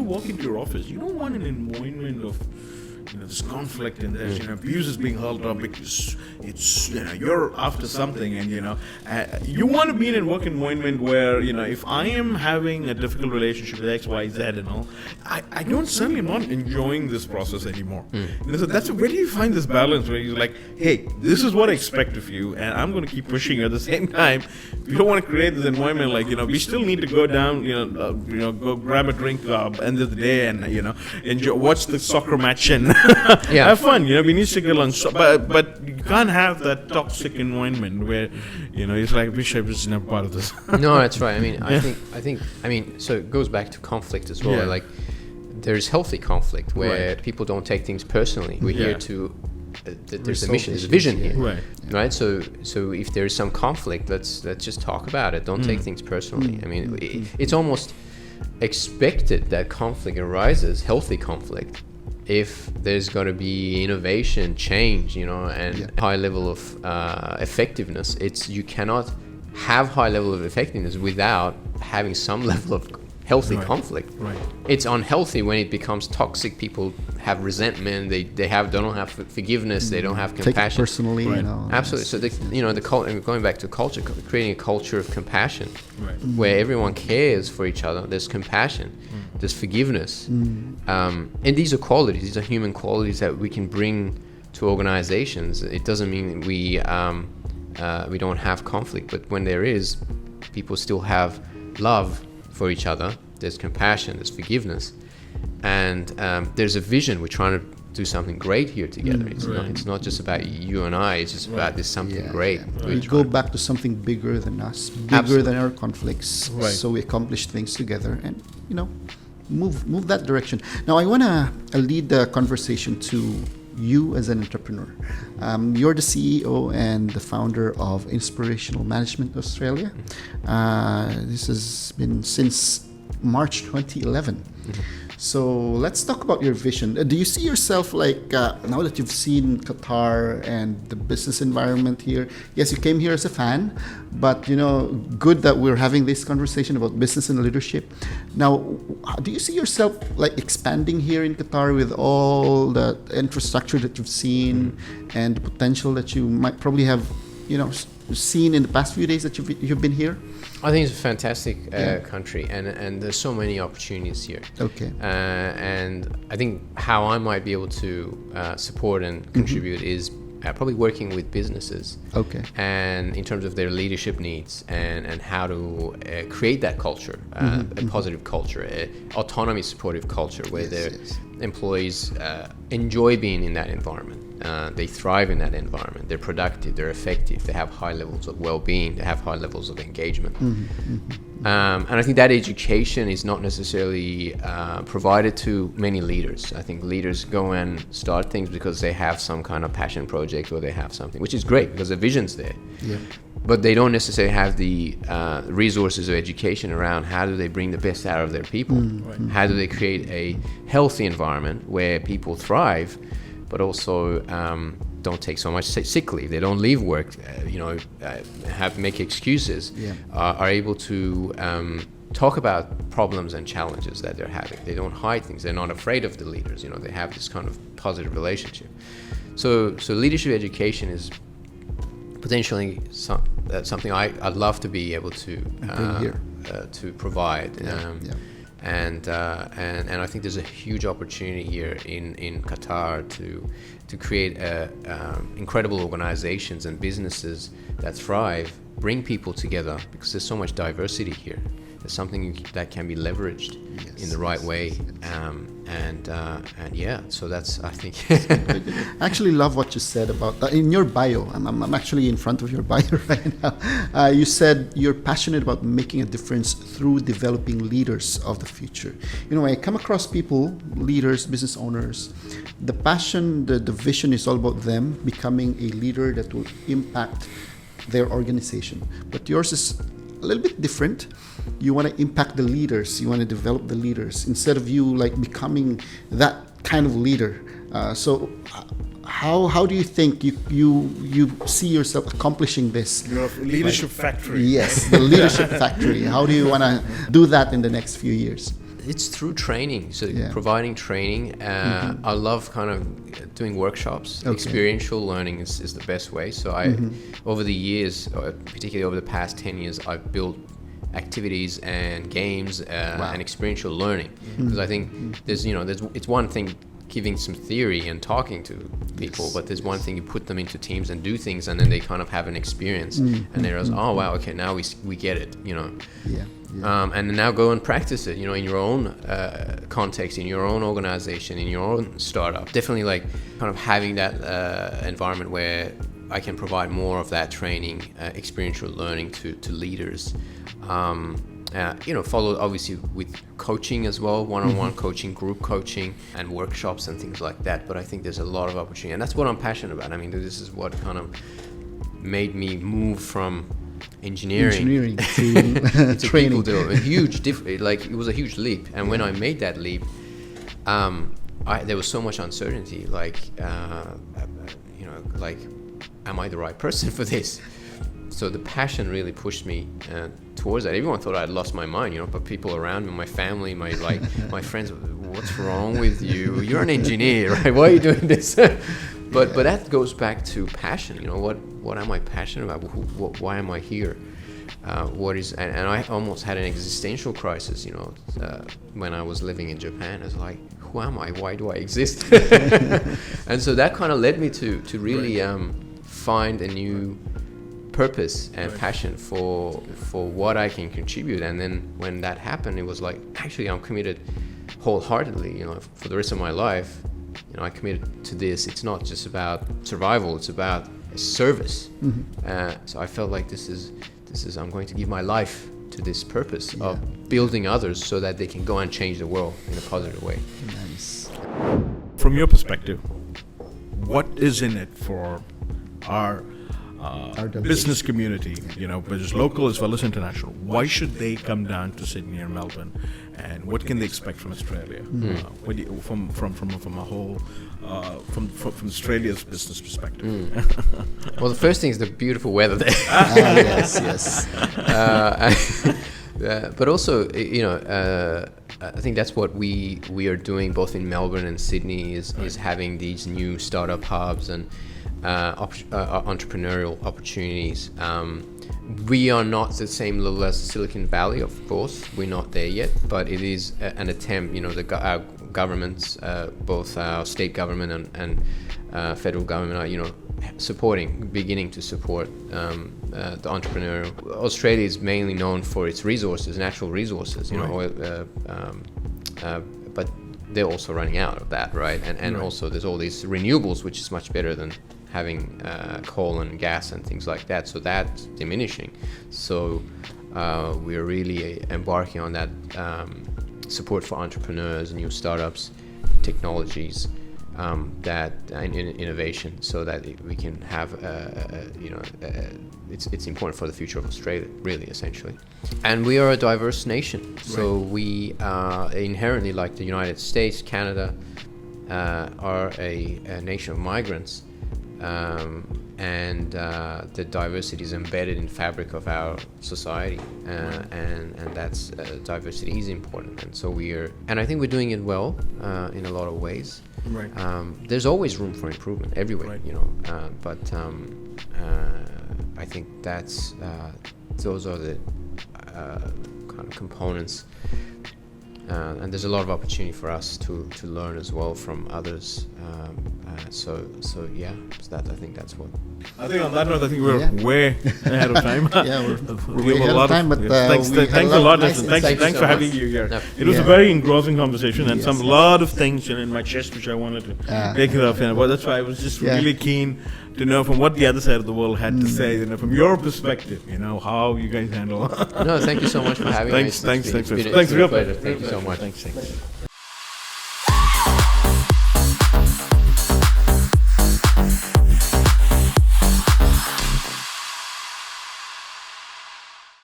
walk into your office, you don't want an environment of this conflict and there's abuse is being held up because it's you're after something, and you want to be in a work environment where if I am having a difficult relationship with XYZ and all, I don't suddenly am not enjoying this process anymore. So that's where do you find this balance where you're like, hey, this is what I expect of you, and I'm going to keep pushing you. At the same time, we don't want to create this environment like we still need to go down, go grab a drink end of the day and enjoy, watch the soccer match and have fun. We need to get along, but you can't have that toxic environment where it's like, I wish I was never part of this. No, that's right. I mean, I think so it goes back to conflict as well. Like, there's healthy conflict where people don't take things personally. We're here to there's a mission, there's a vision here, right? So if there is some conflict, let's just talk about it. Don't take things personally. I mean, it's almost expected that conflict arises, healthy conflict, if there's going to be innovation, change, and high level of effectiveness. You cannot have high level of effectiveness without having some level of healthy conflict. It's unhealthy when it becomes toxic. People have resentment. They don't have forgiveness. They don't have compassion. Take it personally. Absolutely. So the going back to culture, creating a culture of compassion, where everyone cares for each other. There's compassion. There's forgiveness. And these are qualities. These are human qualities that we can bring to organizations. It doesn't mean we don't have conflict, but when there is, people still have love for each other. There's compassion, there's forgiveness, and there's a vision. We're trying to do something great here together. It's not just about you and I. It's just about this something great. We go back to something bigger than us, bigger than our conflicts. So we accomplish things together, and move that direction. Now I want to lead the conversation to you as an entrepreneur. You're the CEO and the founder of Inspirational Management Australia. This has been since March 2011. So let's talk about your vision. Do you see yourself like, now that you've seen Qatar and the business environment here, yes, you came here as a fan, but good that we're having this conversation about business and leadership. Now, do you see yourself like expanding here in Qatar with all the infrastructure that you've seen and the potential that you might probably have, seen in the past few days that you've been here? I think it's a fantastic country, and there's so many opportunities here. And I think how I might be able to support and contribute is probably working with businesses. And in terms of their leadership needs and how to create that culture, a positive culture, autonomy supportive culture where their employees enjoy being in that environment. They thrive in that environment. They're productive. They're effective. They have high levels of well-being. They have high levels of engagement. And I think that education is not necessarily provided to many leaders. I think leaders go and start things because they have some kind of passion project or they have something, which is great because the vision's there. But they don't necessarily have the resources or education around how do they bring the best out of their people. How do they create a healthy environment where people thrive, but also don't take so much sick leave. They don't leave work, make excuses. Are able to talk about problems and challenges that they're having. They don't hide things. They're not afraid of the leaders. They have this kind of positive relationship. So leadership education is potentially something I'd love to be able to provide. And I think there's a huge opportunity here in Qatar to create incredible organizations and businesses that thrive, bring people together because there's so much diversity here. There's something that can be leveraged in the right way. So that's, I think. I actually love what you said about that. In your bio, I'm actually in front of your bio right now. You said you're passionate about making a difference through developing leaders of the future. When I come across people, leaders, business owners, the passion, the vision is all about them becoming a leader that will impact their organization. But yours is a little bit different. You want to impact the leaders. You want to develop the leaders instead of you like becoming that kind of leader. So how do you think you see yourself accomplishing this? Your leadership factory. Yes, the leadership factory. How do you want to do that in the next few years? It's through training, so providing training. I love kind of doing workshops. Experiential learning is the best way. So I, over the years, particularly over the past 10 years, I've built activities and games and experiential learning. Because I think it's one thing giving some theory and talking to people, but there's one thing you put them into teams and do things, and then they kind of have an experience, and they realize, oh wow, okay, now we get it, and now go and practice it, in your own context, in your own organization, in your own startup. Definitely like kind of having that environment where I can provide more of that training, experiential learning to leaders. Followed obviously with coaching as well, one-on-one coaching, group coaching, and workshops and things like that. But I think there's a lot of opportunity, and that's what I'm passionate about. I mean, this is what kind of made me move from engineering to training. A huge it was a huge leap. And when I made that leap, there was so much uncertainty. Am I the right person for this? So the passion really pushed me towards that. Everyone thought I'd lost my mind, but people around me, my family, my friends, what's wrong with you? You're an engineer, right? Why are you doing this? But that goes back to passion. What am I passionate about? Why am I here? And I almost had an existential crisis, when I was living in Japan. I was like, who am I? Why do I exist? And so that kind of led me to really find a new purpose and passion for what I can contribute. And then when that happened, it was like, actually I'm committed wholeheartedly, for the rest of my life. I committed to this. It's not just about survival, it's about service. So I felt like this is I'm going to give my life to this purpose of building others so that they can go and change the world in a positive way. Nice. From your perspective, what is in it for our business community, but as local as well as international? Why should they come down to Sydney or Melbourne, and what can they expect from Australia? From a whole, from Australia's business perspective? Well, the first thing is the beautiful weather there. Yes. But also, I think that's what we are doing both in Melbourne and Sydney is having these new startup hubs and entrepreneurial opportunities. We are not the same level as Silicon Valley, of course. We're not there yet, but it is an attempt. Our governments, both our state government and federal government, are beginning to support the entrepreneurial. Australia is mainly known for its resources, natural resources, oil, but they're also running out of that, right? And also there's all these renewables, which is much better than having coal and gas and things like that. So that's diminishing. So we're really embarking on that support for entrepreneurs, new startups, technologies, that and innovation, so that we can have it's important for the future of Australia, really, essentially. And we are a diverse nation, so we inherently, like the United States, Canada, are a nation of migrants, and the diversity is embedded in fabric of our society, and that's diversity is important, and so and I think we're doing it well in a lot of ways. Right. There's always room for improvement everywhere, but I think those are the kind of components, and there's a lot of opportunity for us to learn as well from others. So I think that's what. I think on that note, we're way ahead of time. we're way ahead of time, but thanks a lot. Thanks for having you here. It was a very engrossing conversation, and a lot of things in my chest which I wanted to make it up. But that's why I was just really keen to know from what the other side of the world had to say, from your perspective, how you guys handle. No, thank you so much for having me. Thanks, real pleasure. Thank you so much. Thanks.